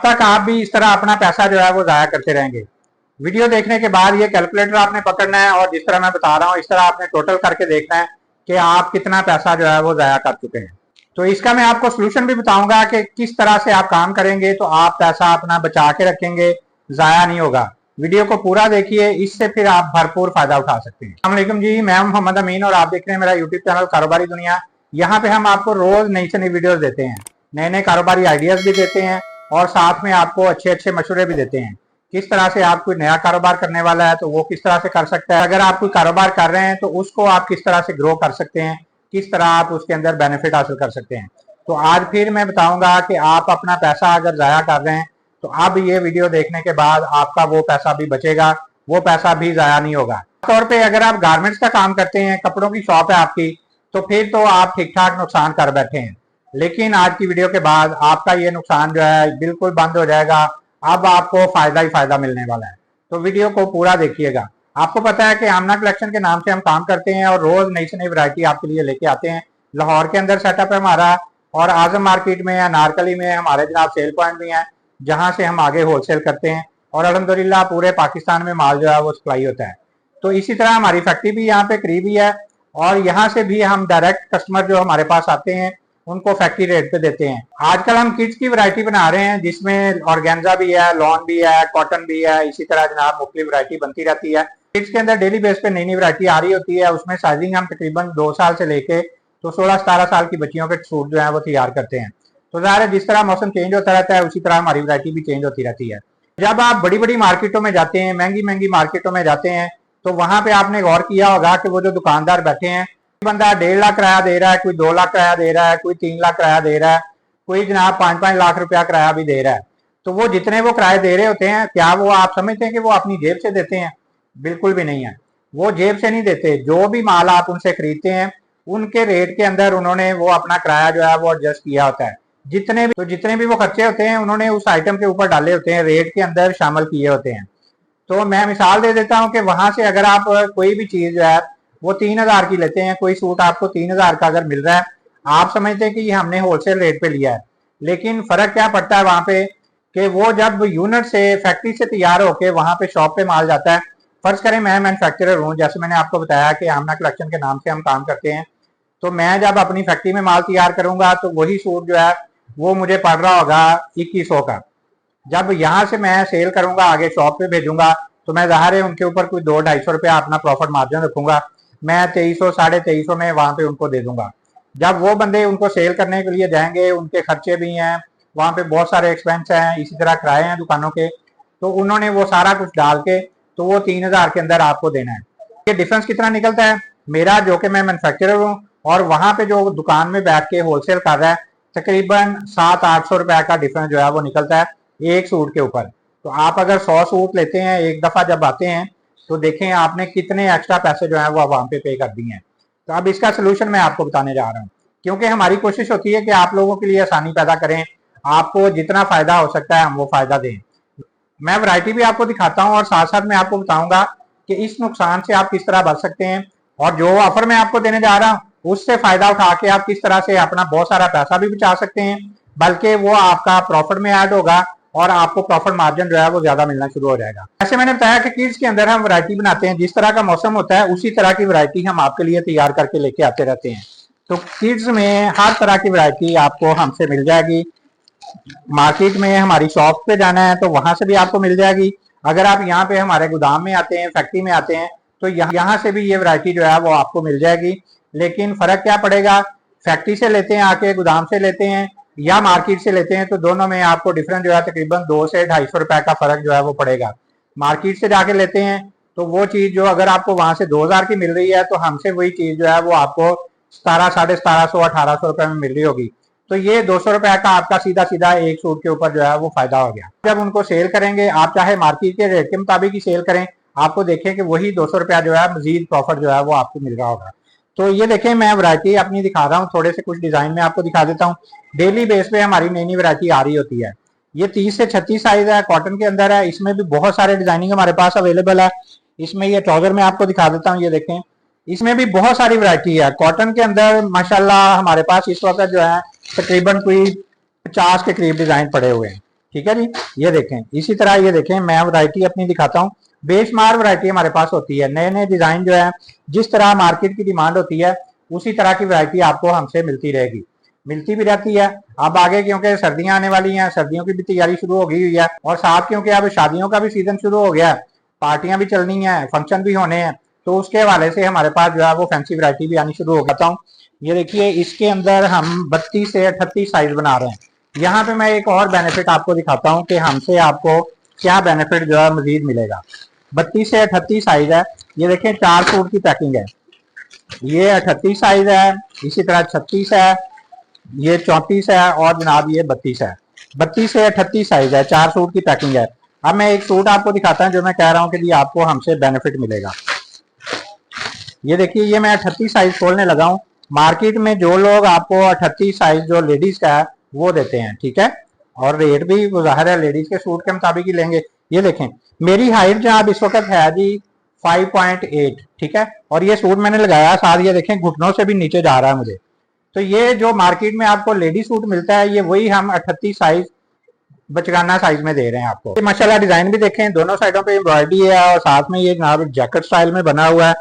कब तक आप भी इस तरह अपना पैसा जो है वो जाया करते रहेंगे। वीडियो देखने के बाद ये कैलकुलेटर आपने पकड़ना है और जिस तरह मैं बता रहा हूँ इस तरह आपने टोटल करके देखना है कि आप कितना पैसा जो है वो जाया कर चुके हैं। तो इसका मैं आपको सोल्यूशन भी बताऊंगा कि किस तरह से आप काम करेंगे तो आप पैसा अपना बचा के रखेंगे, जाया नहीं होगा। वीडियो को पूरा देखिए, इससे फिर आप भरपूर फायदा उठा सकते हैं। अस्सलाम वालेकुम जी, मैं मोहम्मद अमीन और आप देख रहे हैं मेरा यूट्यूब चैनल कारोबारी दुनिया। यहाँ पे हम आपको रोज नई से नई वीडियोस देते हैं, नए नए कारोबारी आइडियाज भी देते हैं और साथ में आपको अच्छे अच्छे मशवरे भी देते हैं। किस तरह से आप कोई नया कारोबार करने वाला है तो वो किस तरह से कर सकता है, अगर आप कोई कारोबार कर रहे हैं तो उसको आप किस तरह से ग्रो कर सकते हैं, किस तरह आप उसके अंदर बेनिफिट हासिल कर सकते हैं। तो आज फिर मैं बताऊंगा कि आप अपना पैसा अगर जाया कर रहे हैं तो अब ये वीडियो देखने के बाद आपका वो पैसा भी बचेगा, वो पैसा भी जाया नहीं होगा। तौर पे अगर आप गारमेंट्स का काम करते हैं, कपड़ों की शॉप है आपकी, तो फिर तो आप ठीक ठाक नुकसान कर बैठे हैं। लेकिन आज की वीडियो के बाद आपका ये नुकसान जो है बिल्कुल बंद हो जाएगा। अब आपको फायदा ही फायदा मिलने वाला है। तो वीडियो को पूरा देखिएगा। आपको पता है कि आमना कलेक्शन के नाम से हम काम करते हैं और रोज नई से नई वैरायटी आपके लिए लेके आते हैं। लाहौर के अंदर सेटअप है हमारा और आजम मार्केट में, अनारकली में हमारे जनाब सेल पॉइंट भी हैं, जहां से हम आगे होलसेल करते हैं और अल्हम्दुलिल्लाह पूरे पाकिस्तान में माल जो है वो सप्लाई होता है। तो इसी तरह हमारी फैक्ट्री भी यहाँ पे करीब ही है और यहाँ से भी हम डायरेक्ट कस्टमर जो हमारे पास आते हैं उनको फैक्ट्री रेट पे देते हैं। आजकल हम किड्स की वैरायटी बना रहे हैं जिसमें ऑर्गेन्जा भी है, लॉन भी है, कॉटन भी है, इसी तरह जनाब मुख्तलिफ वैरायटी बनती रहती है। किड्स के अंदर डेली बेस पे नई नई वैरायटी आ रही होती है। उसमें साइजिंग हम तकरीबन 2 साल से लेके तो 16-17 साल की बच्चियों के सूट जो है वो तैयार करते हैं। तो ज़ाहिर है जिस तरह मौसम चेंज होता रहता है उसी तरह हमारी वैरायटी भी चेंज होती रहती है। जब आप बड़ी बड़ी मार्केटों में जाते हैं, महंगी महंगी मार्केटों में जाते हैं, तो वहां पे आपने गौर किया होगा कि वो जो दुकानदार बैठे हैं, बंदा 1.5 लाख किराया दे रहा है, कोई 2 लाख किराया दे रहा है, कोई 3 लाख किराया दे रहा है, कोई जनाब 5-5 लाख रुपया किराया भी दे रहा है। तो वो जितने वो किराए दे रहे होते हैं, क्या वो आप समझते हैं कि वो अपनी जेब से देते हैं? बिल्कुल भी नहीं है, वो जेब से नहीं देते। जो भी माल आप उनसे खरीदते हैं उनके रेट के अंदर उन्होंने वो अपना किराया जो है वो एडजस्ट किया होता है। जितने भी वो खर्चे होते हैं उन्होंने उस आइटम के ऊपर डाले होते हैं, रेट के अंदर शामिल किए होते हैं। तो मैं मिसाल दे देता हूँ कि वहां से अगर आप कोई भी चीज जो है वो 3,000 की लेते हैं, कोई सूट आपको 3,000 का अगर मिल रहा है, आप समझते हैं कि ये हमने होलसेल रेट पे लिया है। लेकिन फर्क क्या पड़ता है वहां पे कि वो जब यूनिट से फैक्ट्री से तैयार होके वहां पे शॉप पे माल जाता है। फर्ज करें मैं मैन्युफैक्चरर हूँ, जैसे मैंने आपको बताया कि आमना कलेक्शन के नाम से हम काम करते हैं। तो मैं जब अपनी फैक्ट्री में माल तैयार करूंगा तो वही सूट जो है वो मुझे पड़ रहा होगा 2100 का। जब यहाँ से मैं सेल करूंगा, आगे शॉप पे भेजूंगा, तो मैं ज़ाहिर है उनके ऊपर कोई 200-250 रुपया अपना प्रॉफिट मार्जिन रखूंगा। मैं 2300 2350 में वहां पे उनको दे दूंगा। जब वो बंदे उनको सेल करने के लिए जाएंगे, उनके खर्चे भी हैं, वहां पे बहुत सारे एक्सपेंस हैं, इसी तरह किराए हैं दुकानों के, तो उन्होंने वो सारा कुछ डाल के तो वो 3,000 के अंदर आपको देना है। ये डिफरेंस कितना निकलता है मेरा, जो कि मैं मैन्युफैक्चरर हूँ, और वहां पे जो दुकान में बैठ के होलसेल कर रहा है, तकरीबन 700-800 रुपए का डिफरेंस जो है वो निकलता है एक सूट के ऊपर। तो आप अगर 100 सूट लेते हैं, एक दफा जब आते हैं तो देखें आपने कितने एक्स्ट्रा पैसे जो है वो वहां पे कर दिए हैं। तो अब इसका सोल्यूशन मैं आपको बताने जा रहा हूँ, क्योंकि हमारी कोशिश होती है कि आप लोगों के लिए आसानी पैदा करें, आपको जितना फायदा हो सकता है हम वो फायदा दें। मैं वैरायटी भी आपको दिखाता हूँ और साथ साथ मैं आपको बताऊंगा कि इस नुकसान से आप किस तरह बच सकते हैं, और जो ऑफर मैं आपको देने जा रहा हूँ उससे फायदा उठा के आप किस तरह से अपना बहुत सारा पैसा भी बचा सकते हैं, बल्कि वो आपका प्रॉफिट में ऐड होगा और आपको प्रॉफिट मार्जिन जो है वो ज्यादा मिलना शुरू हो जाएगा। ऐसे मैंने बताया कि किड्स के अंदर हम वैरायटी बनाते हैं, जिस तरह का मौसम होता है उसी तरह की वैरायटी हम आपके लिए तैयार करके लेके आते रहते हैं। तो किड्स में हर तरह की वैरायटी आपको हमसे मिल जाएगी। मार्केट में हमारी शॉप पे जाना है तो वहां से भी आपको मिल जाएगी। अगर आप यहाँ पे हमारे गोदाम में आते हैं, फैक्ट्री में आते हैं, तो यहाँ से भी ये वैरायटी जो है वो आपको मिल जाएगी। लेकिन फर्क क्या पड़ेगा, फैक्ट्री से लेते हैं आके, गोदाम से लेते हैं या मार्केट से लेते हैं, तो दोनों में आपको डिफरेंस जो है तकरीबन 200 से 250 रुपए का फर्क जो है वो पड़ेगा। मार्केट से जाके लेते हैं तो वो चीज जो अगर आपको वहां से 2,000 की मिल रही है, तो हमसे वही चीज जो है वो आपको 1700-1750 1800 रुपए में मिल रही होगी। तो ये 200 रुपए का आपका सीधा सीधा एक सूट के ऊपर जो है वो फायदा हो गया। जब उनको सेल करेंगे, आप चाहे मार्केट के रेट के मुताबिक ही सेल करें, आपको देखें कि वही 200 रुपया जो है मजीद प्रॉफिट जो है वो आपको मिल रहा होगा। तो ये देखें, मैं वैरायटी अपनी दिखा रहा हूँ, थोड़े से कुछ डिजाइन में आपको दिखा देता हूँ। डेली बेस पे हमारी नई नई वैरायटी आ रही होती है। ये 30 से 36 साइज है, कॉटन के अंदर है। इसमें भी बहुत सारे डिजाइनिंग हमारे पास अवेलेबल है। इसमें ये ट्राउजर में आपको दिखा देता हूँ, ये देखें, इसमें भी बहुत सारी वैरायटी है। कॉटन के अंदर माशाल्लाह हमारे पास इस वक्त जो है तकरीबन कोई 50 के करीब डिजाइन पड़े हुए हैं। ठीक है जी। ये देखें, इसी तरह ये देखें, मैं वैरायटी अपनी दिखाता हूँ। बेशुमार वैरायटी हमारे पास होती है, नए नए डिजाइन जो है, जिस तरह मार्केट की डिमांड होती है उसी तरह की वैरायटी आपको हमसे मिलती रहेगी, मिलती भी रहती है। अब आगे क्योंकि सर्दियां आने वाली हैं, सर्दियों की भी तैयारी शुरू हो गई हुई है, और साथ क्योंकि अब शादियों का भी सीजन शुरू हो गया है, पार्टियां भी चलनी है, फंक्शन भी होने हैं, तो उसके हवाले से हमारे पास जो है वो फैंसी वैरायटी भी आनी शुरू हो जाता हूँ। ये देखिए, इसके अंदर हम 32 से 38 साइज बना रहे हैं। यहाँ पे मैं एक और बेनिफिट आपको दिखाता हूँ कि हमसे आपको क्या बेनिफिट जो है मजीद मिलेगा। 32 से 38 साइज है। ये देखें, 4 सूट की पैकिंग है। ये 38 साइज है, इसी तरह 36 है, ये 34 है, और जनाब ये 32 है। 32 से 38 साइज है, 4 सूट की पैकिंग है। अब मैं एक सूट आपको दिखाता हूँ जो मैं कह रहा हूँ कि जी आपको हमसे बेनिफिट मिलेगा। ये देखिए, ये मैं 38 साइज खोलने लगा हूँ। मार्केट में जो लोग आपको 38 साइज जो लेडीज का है वो देते हैं, ठीक है, और रेट भी ज़ाहिर है लेडीज के सूट के मुताबिक ही लेंगे। ये देखें, मेरी हाइट जनाब इस वक्त है जी 5.8, ठीक है, और ये सूट मैंने लगाया साथ, ये देखें घुटनों से भी नीचे जा रहा है मुझे। तो ये जो मार्केट में आपको लेडी सूट मिलता है, ये वही हम 38 साइज बचकाना साइज में दे रहे हैं आपको। माशाल्लाह डिजाइन भी देखें, दोनों साइडों पे एम्ब्रॉयडरी है, और साथ में ये जनाब जैकेट स्टाइल में बना हुआ है,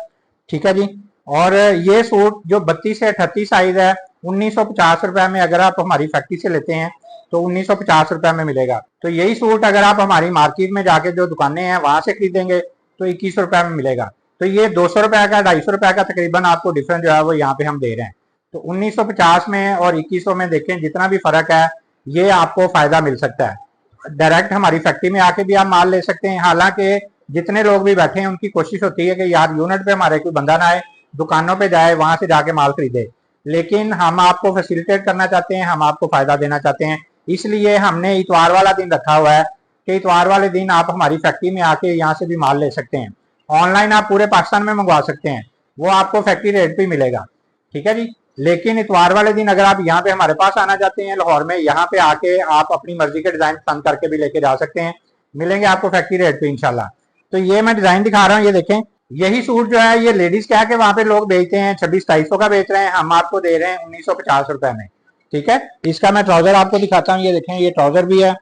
ठीक है जी। और ये सूट जो 32 से 38 साइज है, 1950 रुपए में अगर आप हमारी फैक्ट्री से लेते हैं तो 1950 रुपए में मिलेगा। तो यही सूट अगर आप हमारी मार्केट में जाके जो दुकानें हैं वहां से खरीदेंगे तो 21 रुपए में मिलेगा। तो ये 200 रुपए का, 250 रुपए का तकरीबन आपको डिफरेंस जो है वो यहाँ पे हम दे रहे हैं। तो 1950 में और 2100 में देखें जितना भी फर्क है, ये आपको फायदा मिल सकता है। डायरेक्ट हमारी फैक्ट्री में आके भी आप माल ले सकते हैं। हालांकि जितने लोग भी बैठे हैं उनकी कोशिश होती है कि यार यूनिट पे हमारे कोई बंदा ना आए, दुकानों पे जाए, वहां से जाके माल खरीदे, लेकिन हम आपको फैसिलिटेट करना चाहते हैं, हम आपको फायदा देना चाहते हैं। इसलिए हमने इतवार वाला दिन रखा हुआ है कि इतवार वाले दिन आप हमारी फैक्ट्री में आके यहाँ से भी माल ले सकते हैं। ऑनलाइन आप पूरे पाकिस्तान में मंगवा सकते हैं, वो आपको फैक्ट्री रेट पे मिलेगा, ठीक है जी। लेकिन इतवार वाले दिन अगर आप यहाँ पे हमारे पास आना चाहते हैं लाहौर में, यहाँ पे आके आप अपनी मर्जी के डिजाइन पसंद करके भी लेके जा सकते हैं, मिलेंगे आपको फैक्ट्री रेट पे इंशाल्लाह। तो ये मैं डिजाइन दिखा रहा हूँ, ये देखें, यही सूट जो है ये लेडीज क्या के वहां पे लोग बेचते हैं 26-2700 का बेच रहे हैं, हम आपको दे रहे हैं 1950 रुपए में, ठीक है। इसका मैं ट्राउजर आपको दिखाता हूँ। ये देखें, ये ट्राउजर भी है,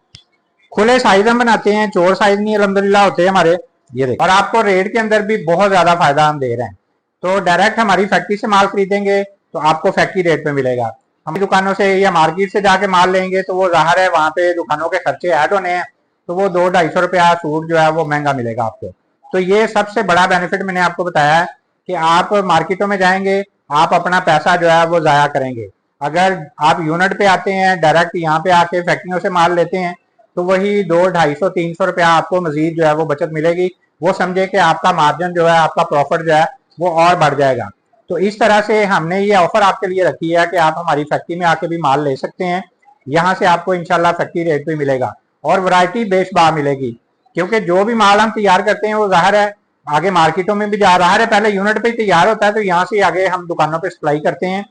खुले साइज हम बनाते हैं, चोर साइज नहीं अल्हम्दुलिल्लाह होते हैं हमारे। ये देखें, और आपको रेट के अंदर भी बहुत ज्यादा फायदा हम दे रहे हैं। तो डायरेक्ट हमारी फैक्ट्री से माल खरीदेंगे तो आपको फैक्ट्री रेट पे मिलेगा। हम दुकानों से या मार्केट से जाके माल लेंगे तो वो जाहिर है वहां पे दुकानों के खर्चे ऐड होने हैं, तो वो 200-250 रुपया सूट जो है वो महंगा मिलेगा आपको। तो ये सबसे बड़ा बेनिफिट मैंने आपको बताया है कि आप मार्केटों में जाएंगे, आप अपना पैसा जो है वो जाया करेंगे। अगर आप यूनिट पे आते हैं, डायरेक्ट यहाँ पे आके फैक्ट्रियों से माल लेते हैं, तो वही 200-250-300 रुपया आपको मजीद जो है वो बचत मिलेगी। वो समझे कि आपका मार्जिन जो है, आपका प्रॉफिट जो है वो और बढ़ जाएगा। तो इस तरह से हमने ये ऑफर आपके लिए रखी है कि आप हमारी फैक्ट्री में आके भी माल ले सकते हैं, यहाँ से आपको इंशाल्लाह फैक्ट्री रेट पे मिलेगा, और वैरायटी बेशबा मिलेगी। क्योंकि जो भी माल हम तैयार करते हैं वो जाहिर है आगे मार्केटों में भी जा रहा है, पहले यूनिट पे तैयार होता है, तो यहाँ से आगे हम दुकानों पे सप्लाई करते हैं।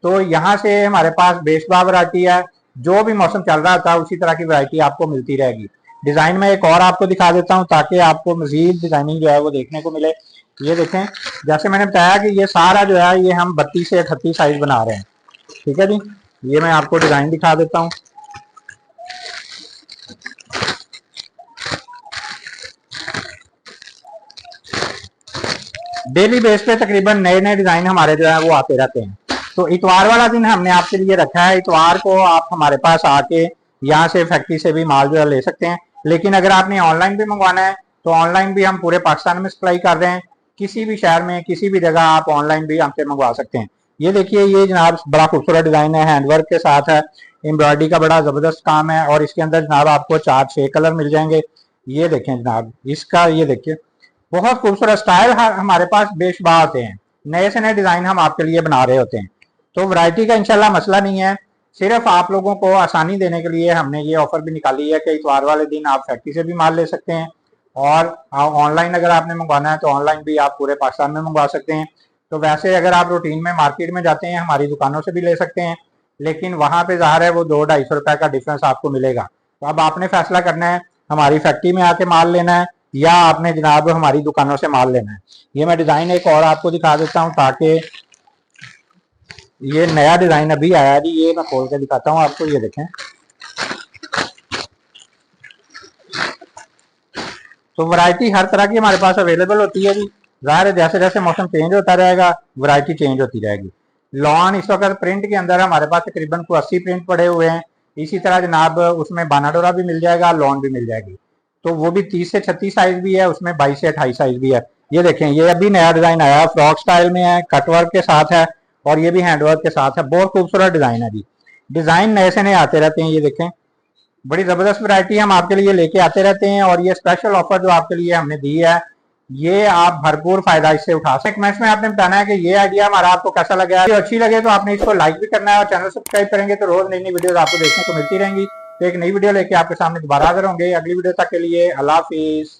तो यहाँ से हमारे पास बेशबा वैरायटी है, जो भी मौसम चल रहा था उसी तरह की वैरायटी आपको मिलती रहेगी। डिजाइन में एक और आपको दिखा देता हूँ ताकि आपको मजीद डिजाइनिंग जो है वो देखने को मिले। ये देखें, जैसे मैंने बताया कि ये सारा जो है ये हम 32 से 38 साइज बना रहे हैं, ठीक है जी। ये मैं आपको डिजाइन दिखा देता हूँ। डेली बेस पे तकरीबन नए नए डिजाइन हमारे जो है वो आते रहते हैं। तो इतवार वाला दिन हमने आपके लिए रखा है, इतवार को आप हमारे पास आके यहाँ से फैक्ट्री से भी माल जो है ले सकते हैं। लेकिन अगर आपने ऑनलाइन भी मंगवाना है तो ऑनलाइन भी हम पूरे पाकिस्तान में सप्लाई कर रहे हैं, किसी भी शहर में किसी भी जगह आप ऑनलाइन भी हमसे मंगवा सकते हैं। ये देखिए, ये जनाब बड़ा खूबसूरत डिजाइन है, हैंडवर्क के साथ है, एम्ब्रॉयडरी का बड़ा जबरदस्त काम है, और इसके अंदर जनाब आपको 4-6 कलर मिल जाएंगे। ये देखें जनाब, इसका ये देखिए बहुत खूबसूरत स्टाइल हमारे पास बेशबा होते हैं, नए से नए डिजाइन हम आपके लिए बना रहे होते हैं। तो वैरायटी का इंशाल्लाह मसला नहीं है, सिर्फ आप लोगों को आसानी देने के लिए हमने ये ऑफर भी निकाली है कि इतवार वाले दिन आप फैक्ट्री से भी माल ले सकते हैं, और ऑनलाइन अगर आपने मंगवाना है तो ऑनलाइन भी आप पूरे पाकिस्तान में मंगवा सकते हैं। तो वैसे अगर आप रूटीन में मार्केट में जाते हैं हमारी दुकानों से भी ले सकते हैं, लेकिन वहां पे ज़ाहिर है वो 200-250 रुपए का डिफरेंस आपको मिलेगा। तो अब आपने फैसला करना है हमारी फैक्ट्री में आके माल लेना है या आपने जनाब हमारी दुकानों से माल लेना है। ये मैं डिजाइन एक और आपको दिखा देता हूँ ताकि ये नया डिजाइन अभी आया जी, ये मैं खोल के दिखाता हूँ आपको। ये देखें, तो वैरायटी हर तरह की हमारे पास अवेलेबल होती है जी। जाहिर है जैसे जैसे मौसम चेंज होता रहेगा वैरायटी चेंज होती रहेगी। लॉन इस वक्त प्रिंट के अंदर हमारे पास तकरीबन को 80 प्रिंट पड़े हुए हैं। इसी तरह जनाब उसमें बानाडोरा भी मिल जाएगा, लॉन भी मिल जाएगी। तो वो भी 30 से 36 साइज भी है, उसमें 22 से 28 साइज भी है। ये देखें, ये अभी नया डिजाइन आया है, फ्रॉक स्टाइल में है, कटवर्क के साथ है और ये भी हैंडवर्क के साथ है। बहुत खूबसूरत डिजाइन है जी। डिजाइन नए से नए आते रहते हैं। ये देखें, बड़ी जबरदस्त वैरायटी हम आपके लिए लेके आते रहते हैं और ये स्पेशल ऑफर जो आपके लिए हमने दी है, ये आप भरपूर फायदा इससे उठा सकते हैं। कमेंट्स में आपने बताना है कि ये आइडिया हमारा आपको कैसा लगा है। अच्छी लगे तो आपने इसको लाइक भी करना है और चैनल सब्सक्राइब करेंगे तो रोज नई नई वीडियोस आपको देखने को मिलती रहेंगी। तो एक नई वीडियो लेके आपके सामने दोबारा हाजिर होंगे। अगली वीडियो तक के लिए अल्लाह हाफिज।